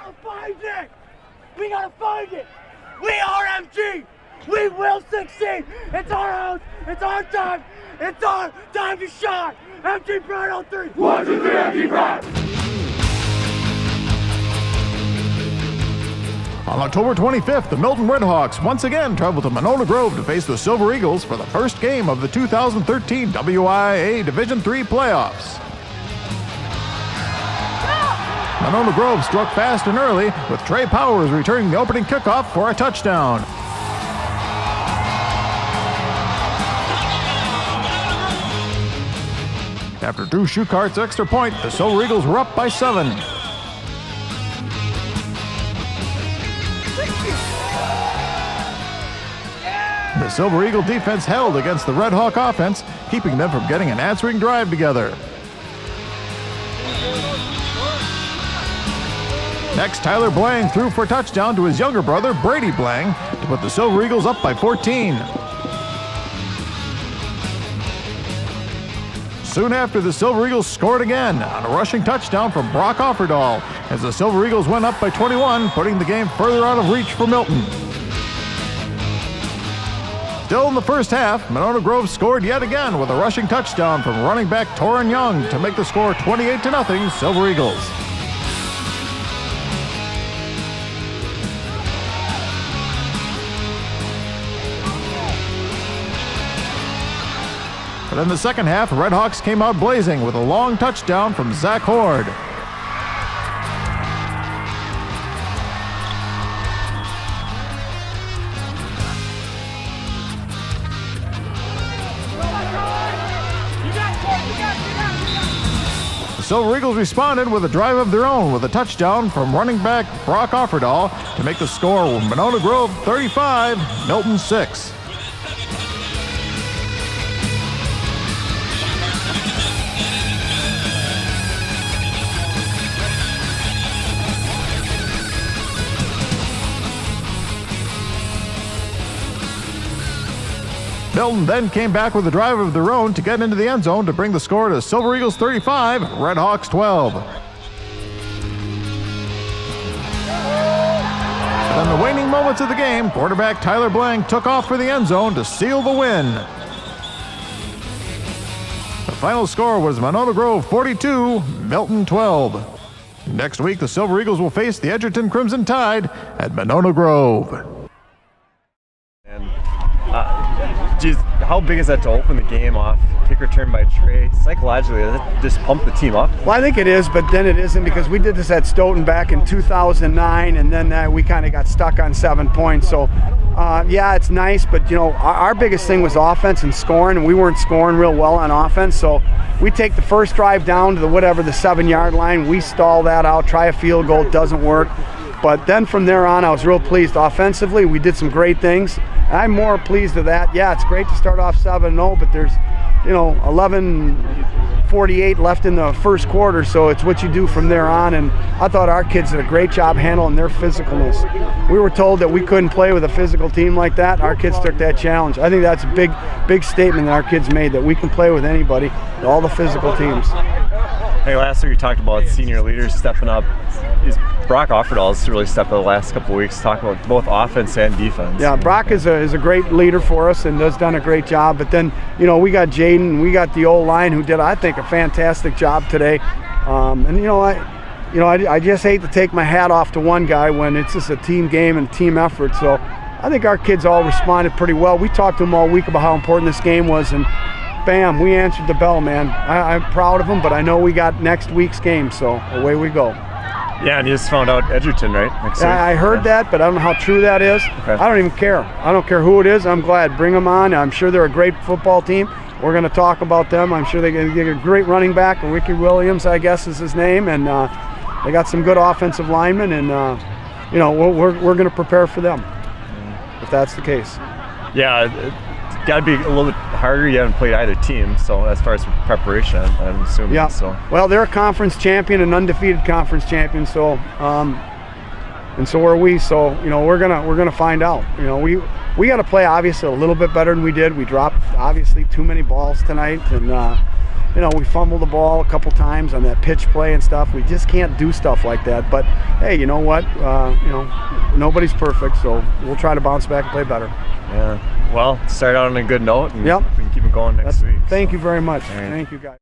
gotta find it! We gotta find it! We are MG! We will succeed! It's our house! It's our time! It's our time to shine! MG Pride on 3! 1, 2, 3, MG Pride! On October 25th, the Milton Redhawks once again travel to Monona Grove to face the Silver Eagles for the first game of the 2013 WIAA Division III playoffs. Monona Grove struck fast and early, with Trey Powers returning the opening kickoff for a touchdown. After Drew Schukart's extra point, the Silver Eagles were up by 7. The Silver Eagle defense held against the Red Hawk offense, keeping them from getting an answering drive together. Next, Tyler Blang threw for a touchdown to his younger brother, Brady Blang, to put the Silver Eagles up by 14. Soon after, the Silver Eagles scored again on a rushing touchdown from Brock Offerdahl, as the Silver Eagles went up by 21, putting the game further out of reach for Milton. Still in the first half, Monona Grove scored yet again with a rushing touchdown from running back Torrin Young to make the score 28-0 Silver Eagles. But in the second half, the Red Hawks came out blazing with a long touchdown from Zach Horde. The Silver Eagles responded with a drive of their own with a touchdown from running back Brock Offerdahl to make the score Monona Grove 35, Milton 6. Milton then came back with a drive of their own to get into the end zone to bring the score to Silver Eagles 35, Red Hawks 12. And in the waning moments of the game, quarterback Tyler Blang took off for the end zone to seal the win. The final score was Monona Grove 42, Milton 12. Next week, the Silver Eagles will face the Edgerton Crimson Tide at Monona Grove. Geez, how big is that to open the game off? Kick return by Trey. Psychologically, does it just pump the team up? Well, I think it is, but then it isn't, because we did this at Stoughton back in 2009, and then we kind of got stuck on 7 points. So, yeah, it's nice, but, you know, our biggest thing was offense and scoring, and we weren't scoring real well on offense. So we take the first drive down to the 7-yard line. We stall that out, try a field goal, it doesn't work. But then from there on, I was real pleased. Offensively, we did some great things. I'm more pleased with that. Yeah, it's great to start off 7-0, but there's, 11:48 left in the first quarter, so it's what you do from there on. And I thought our kids did a great job handling their physicalness. We were told that we couldn't play with a physical team like that. Our kids took that challenge. I think that's a big statement that our kids made, that we can play with anybody, all the physical teams. Hey, last week you talked about senior leaders stepping up. Is Brock Offerdahl has really stepped up the last couple of weeks, talking about both offense and defense. Yeah, Brock is a great leader for us and has done a great job. But then, we got Jaden, we got the O-line who did, I think, a fantastic job today. I just hate to take my hat off to one guy when it's just a team game and team effort. So I think our kids all responded pretty well. We talked to them all week about how important this game was, and bam, we answered the bell, man. I'm proud of them, but I know we got next week's game, so away we go. Yeah, and you just found out Edgerton, right? I heard that, but I don't know how true that is. Okay. I don't even care. I don't care who it is. I'm glad. Bring them on. I'm sure they're a great football team. We're going to talk about them. I'm sure they're going to get a great running back. Ricky Williams, I guess, is his name. And they got some good offensive linemen. And, we're going to prepare for them, if that's the case. Yeah, it's got to be a little bit harder. You haven't played either team, so as far as preparation, I'm assuming. Yeah. So. Well, they're a conference champion, an undefeated conference champion. So, and so are we. So, we're gonna find out. We got to play obviously a little bit better than we did. We dropped obviously too many balls tonight, and you know, we fumbled the ball a couple times on that pitch play and stuff. We just can't do stuff like that. But hey, you know what? You know, nobody's perfect, so we'll try to bounce back and play better. Yeah. Well, start out on a good note, and Yep. we can keep it going next week. Thank you very much. All right. Thank you, guys.